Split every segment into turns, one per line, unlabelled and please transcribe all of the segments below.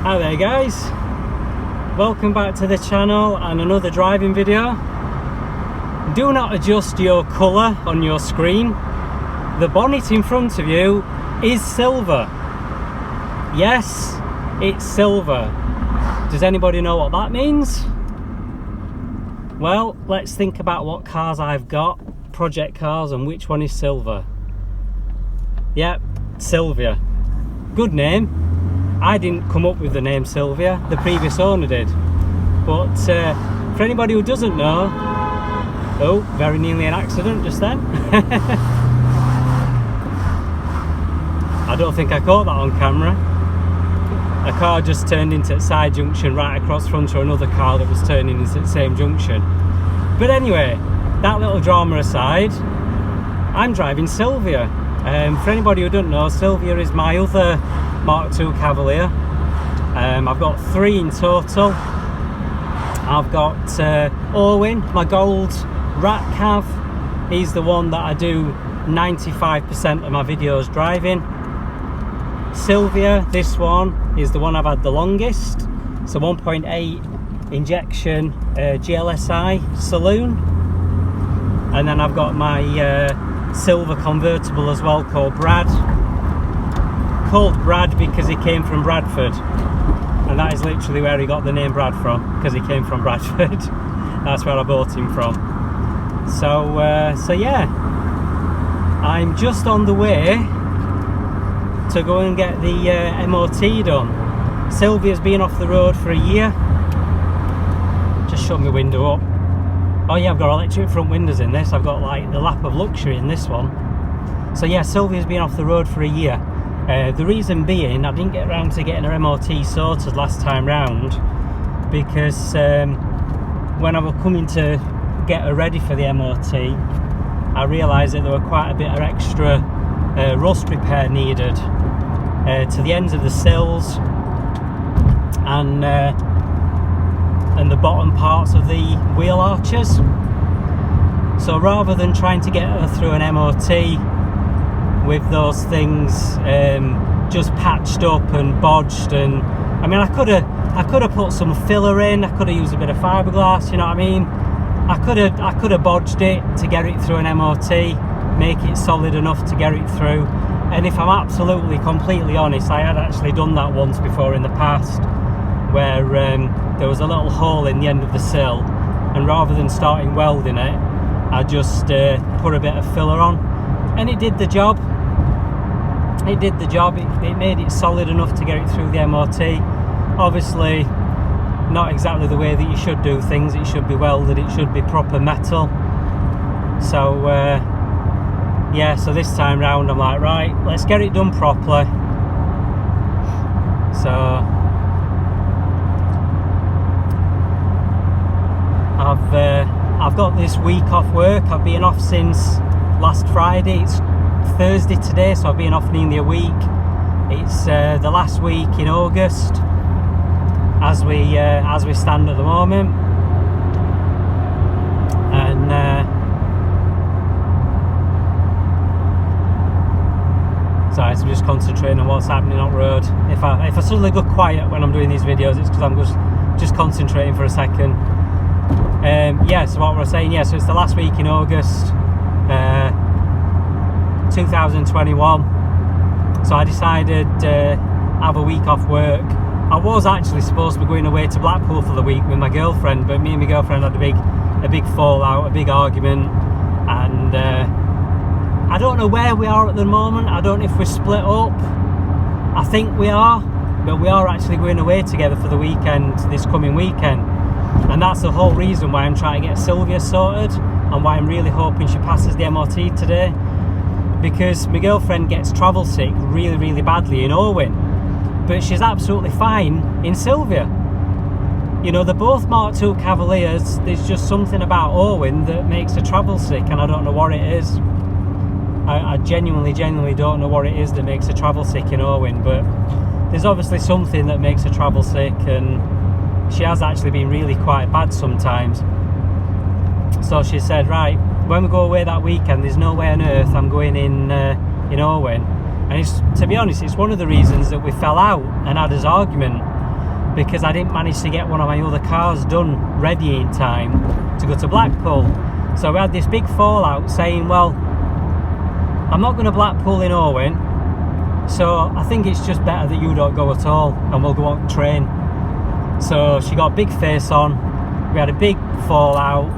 Hi there guys, welcome back to the channel and another driving video. Do not adjust your colour on your screen. The bonnet in front of you is silver. Yes, it's silver. Does anybody know what that means? Well, let's think about what cars I've got, project cars, and which one is silver. Yep, Silvia. Good name. I didn't come up with the name Silvia, the previous owner did. But for anybody who doesn't know, oh, very nearly an accident just then. I don't think I caught that on camera. A car just turned into a side junction right across front of another car that was turning into the same junction. But anyway, that little drama aside, I'm driving Silvia. For anybody who doesn't know, Silvia is my other Mk2 Cavalier. I've got 3 in total. I've got Owen, my gold rat cav. He's the one that I do 95% of my videos driving. Silvia, this one, is the one I've had the longest. It's a 1.8 injection GLSi saloon. And then I've got my silver convertible as well, called Brad. Called Brad because he came from Bradford, and that is literally where he got the name Brad from, because he came from Bradford. That's where I bought him from. So yeah, I'm just on the way to go and get the MOT done. Silvia's been off the road for a year. Just shut my window up. Oh yeah, I've got electric front windows in this. I've got like the lap of luxury in this one. So yeah, Silvia's been off the road for a year. The reason being, I didn't get around to getting her MOT sorted last time round, because when I was coming to get her ready for the MOT, I realised that there were quite a bit of extra rust repair needed to the ends of the sills and the bottom parts of the wheel arches. So rather than trying to get her through an MOT with those things just patched up and bodged, and I mean, I could have put some filler in, I could have used a bit of fiberglass, you know what I mean? I could have bodged it to get it through an MOT, make it solid enough to get it through. And if I'm absolutely completely honest, I had actually done that once before in the past, where there was a little hole in the end of the sill, and rather than starting welding it, I just put a bit of filler on, and it did the job. It did the job. It made it solid enough to get it through the MOT. Obviously not exactly the way that you should do things. It should be welded, it should be proper metal. So yeah, so this time round I'm like, right, let's get it done properly. So I've got this week off work. I've been off since last Friday. It's Thursday today, so I've been off nearly a week. It's the last week in August as we stand at the moment, and sorry, so I'm just concentrating on what's happening on the road. If I suddenly go quiet when I'm doing these videos, it's because I'm just concentrating for a second. Yeah, so what we're saying, yeah, so it's the last week in August 2021, so I decided to have a week off work. I was actually supposed to be going away to Blackpool for the week with my girlfriend, but me and my girlfriend had a big fallout, a big argument, and I don't know where we are at the moment. I don't know if we're split up. I think we are, but we are actually going away together for the weekend, this coming weekend. And that's the whole reason why I'm trying to get Silvia sorted, and why I'm really hoping she passes the MOT today, because my girlfriend gets travel sick really, really badly in Owen, but she's absolutely fine in Silvia. You know, they're both Mk2 Cavaliers. There's just something about Owen that makes her travel sick, and I don't know what it is. I genuinely don't know what it is that makes her travel sick in Owen, but there's obviously something that makes her travel sick, and she has actually been really quite bad sometimes. So she said, right, when we go away that weekend, there's no way on earth I'm going in Owen. And it's, to be honest, it's one of the reasons that we fell out and had this argument, because I didn't manage to get one of my other cars done ready in time to go to Blackpool. So we had this big fallout saying, well, I'm not going to Blackpool in Owen, so I think it's just better that you don't go at all and we'll go on train. So she got a big face on, we had a big fallout,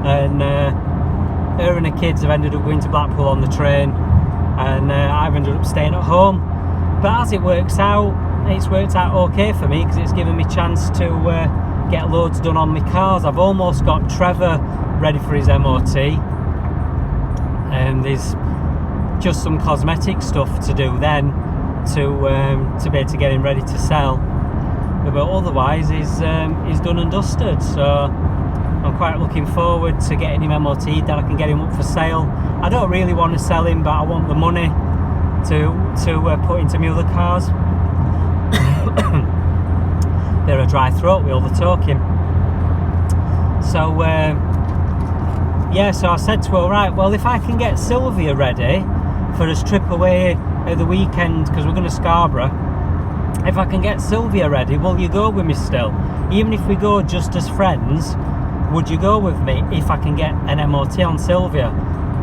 and her and her kids have ended up going to Blackpool on the train, and I've ended up staying at home. But as it works out, it's worked out okay for me because it's given me a chance to get loads done on my cars. I've almost got Trevor ready for his MOT, and there's just some cosmetic stuff to do then to be able to get him ready to sell. But otherwise he's done and dusted, so I'm quite looking forward to getting him MOT'd, then I can get him up for sale. I don't really want to sell him, but I want the money to put into my other cars. They're a dry throat with all the talking. So yeah, so I said to her, right, well, if I can get Silvia ready for a trip away at the weekend, because we're going to Scarborough, if I can get Silvia ready, will you go with me still? Even if we go just as friends, would you go with me if I can get an MOT on Silvia?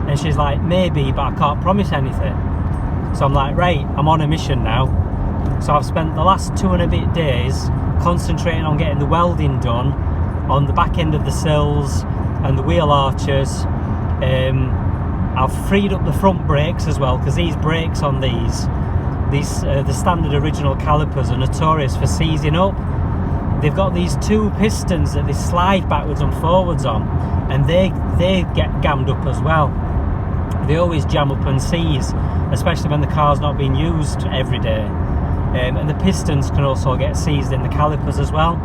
And she's like, maybe, but I can't promise anything. So I'm like, right, I'm on a mission now. So I've spent the last 2 and a bit days concentrating on getting the welding done on the back end of the sills and the wheel arches. I've freed up the front brakes as well, because these brakes on these the standard original calipers are notorious for seizing up. They've got these 2 pistons that they slide backwards and forwards on, and they get gammed up as well. They always jam up and seize, especially when the car's not being used every day. And the pistons can also get seized in the calipers as well.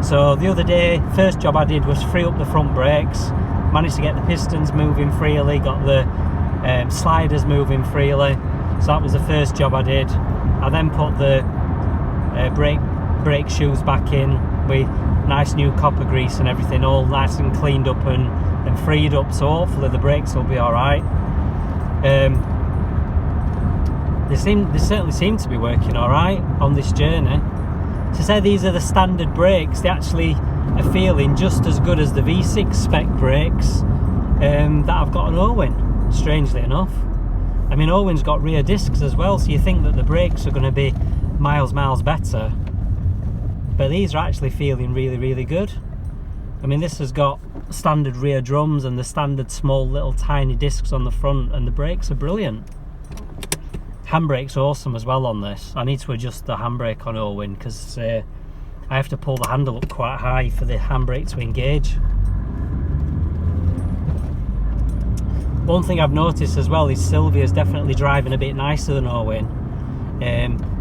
So the other day, first job I did was free up the front brakes, managed to get the pistons moving freely, got the sliders moving freely. So that was the first job I did. I then put the brake shoes back in with nice new copper grease and everything, all nice and cleaned up and freed up, so hopefully the brakes will be alright. They certainly seem to be working alright on this journey. To say these are the standard brakes, they actually are feeling just as good as the V6 spec brakes that I've got on Owen, strangely enough. I mean, Owen's got rear discs as well, so you think that the brakes are going to be miles better, but these are actually feeling really good. I mean, this has got standard rear drums and the standard small little tiny discs on the front, and the brakes are brilliant. Handbrake's awesome as well on this. I need to adjust the handbrake on Owen because I have to pull the handle up quite high for the handbrake to engage. One thing I've noticed as well is Silvia's definitely driving a bit nicer than Owen.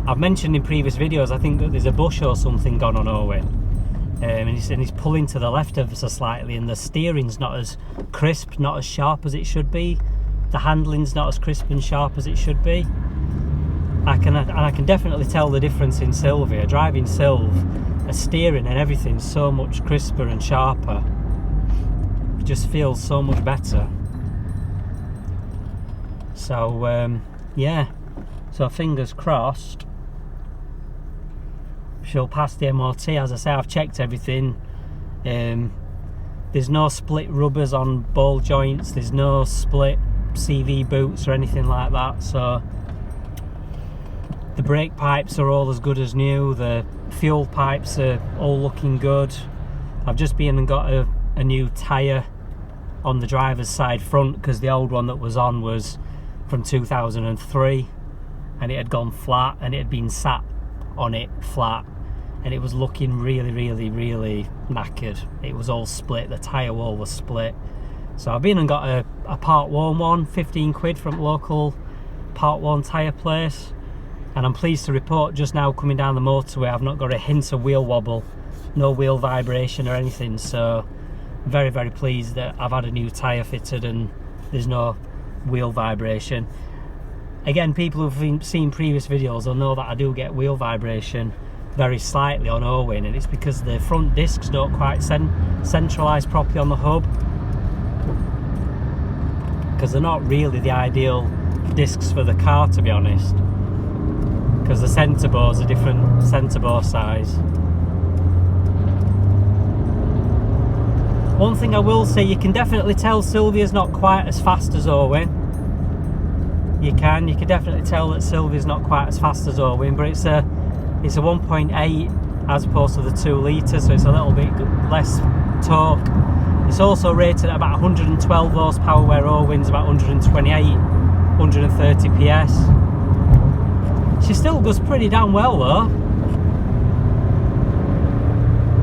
I've mentioned in previous videos, I think that there's a bush or something gone on Owen, and he's pulling to the left ever so slightly, and the steering's not as crisp, not as sharp as it should be. The handling's not as crisp and sharp as it should be. I can definitely tell the difference in Silvia. Driving Silv, the steering and everything's so much crisper and sharper. It just feels so much better. So yeah, so fingers crossed she'll pass the MOT. As I say, I've checked everything. There's no split rubbers on ball joints, there's no split CV boots or anything like that, so the brake pipes are all as good as new, the fuel pipes are all looking good. I've just been and got a new tyre on the driver's side front, because the old one that was on was from 2003 and it had gone flat, and it had been sat on it flat, and it was looking really knackered. It was all split, the tyre wall was split. So I've been and got a part worn one, 15 quid from local part worn tyre place, and I'm pleased to report just now coming down the motorway I've not got a hint of wheel wobble, no wheel vibration or anything. So very pleased that I've had a new tyre fitted and there's no wheel vibration. Again, people who've seen previous videos will know that I do get wheel vibration very slightly on Owen, and it's because the front discs don't quite centralise properly on the hub, because they're not really the ideal discs for the car, to be honest, because the centre bores are different centre bore size. One thing I will say, you can definitely tell Silvia's not quite as fast as Owen. You can definitely tell that Silvia's not quite as fast as Owen, but it's a 1.8 as opposed to the 2 litre, so it's a little bit less torque. It's also rated at about 112 horsepower, where Owen's about 128, 130 PS. She still goes pretty damn well though,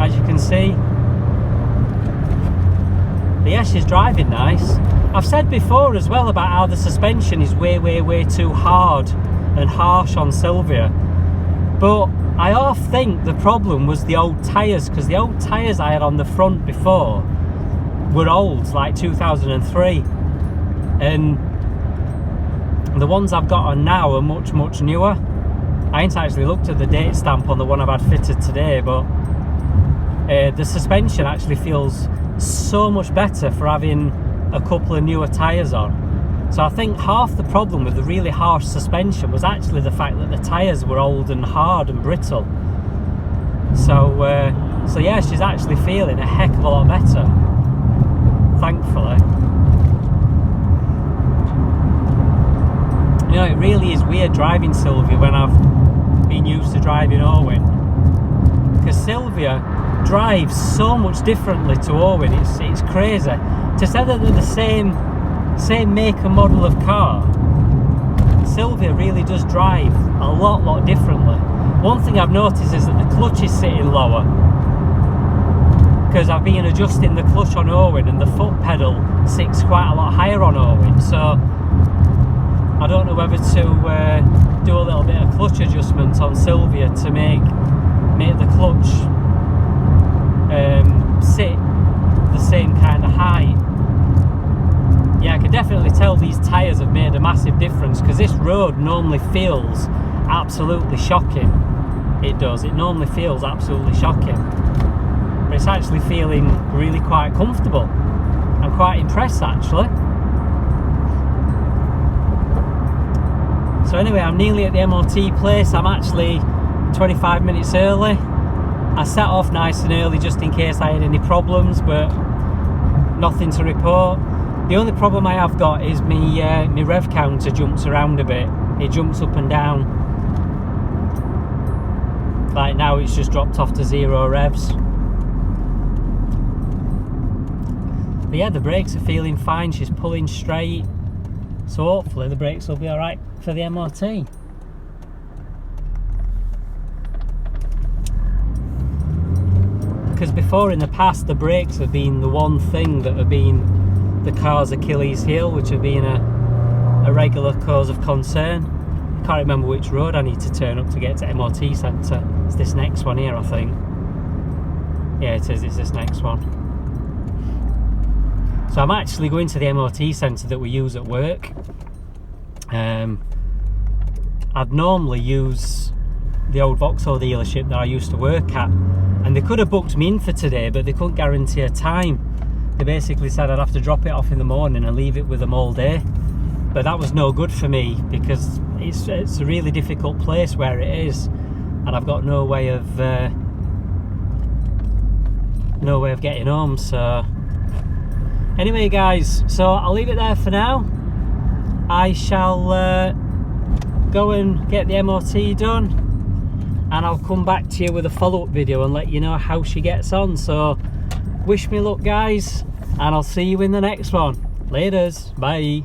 as you can see. But yeah, she's driving nice. I've said before as well about how the suspension is way too hard and harsh on Silvia, but I half think the problem was the old tyres, because the old tyres I had on the front before were old, like 2003, and the ones I've got on now are much newer. I ain't actually looked at the date stamp on the one I've had fitted today, but the suspension actually feels so much better for having a couple of newer tyres on. So I think half the problem with the really harsh suspension was actually the fact that the tyres were old and hard and brittle. So yeah, she's actually feeling a heck of a lot better, thankfully. You know, it really is weird driving Silvia when I've been used to driving Owen, because Silvia drives so much differently to Owen. It's crazy. To say that they're the same make and model of car, Silvia really does drive a lot differently. One thing I've noticed is that the clutch is sitting lower, because I've been adjusting the clutch on Owen, and the foot pedal sits quite a lot higher on Owen, so I don't know whether to do a little bit of clutch adjustment on Silvia to make the clutch sit the same kind of height. Yeah, I can definitely tell these tyres have made a massive difference, because this road normally feels absolutely shocking. It does, it normally feels absolutely shocking, but it's actually feeling really quite comfortable. I'm quite impressed actually. So anyway, I'm nearly at the MOT place. I'm actually 25 minutes early. I set off nice and early just in case I had any problems, but nothing to report. The only problem I have got is my rev counter jumps around a bit. It jumps up and down. Like now it's just dropped off to 0 revs. But yeah, the brakes are feeling fine. She's pulling straight. So hopefully the brakes will be alright for the MOT. Because before in the past the brakes have been the one thing that have been the car's Achilles heel, which have been a regular cause of concern. I can't remember which road I need to turn up to get to MOT centre. It's this next one here, I think. Yeah, it is, it's this next one. So I'm actually going to the MOT centre that we use at work. I'd normally use the old Vauxhall dealership that I used to work at, and they could have booked me in for today, but they couldn't guarantee a time. They basically said I'd have to drop it off in the morning and leave it with them all day, but that was no good for me, because it's a really difficult place where it is, and I've got no way of getting home. So anyway guys, so I'll leave it there for now. I shall go and get the MOT done, and I'll come back to you with a follow-up video and let you know how she gets on. So wish me luck guys, and I'll see you in the next one. Laters, bye.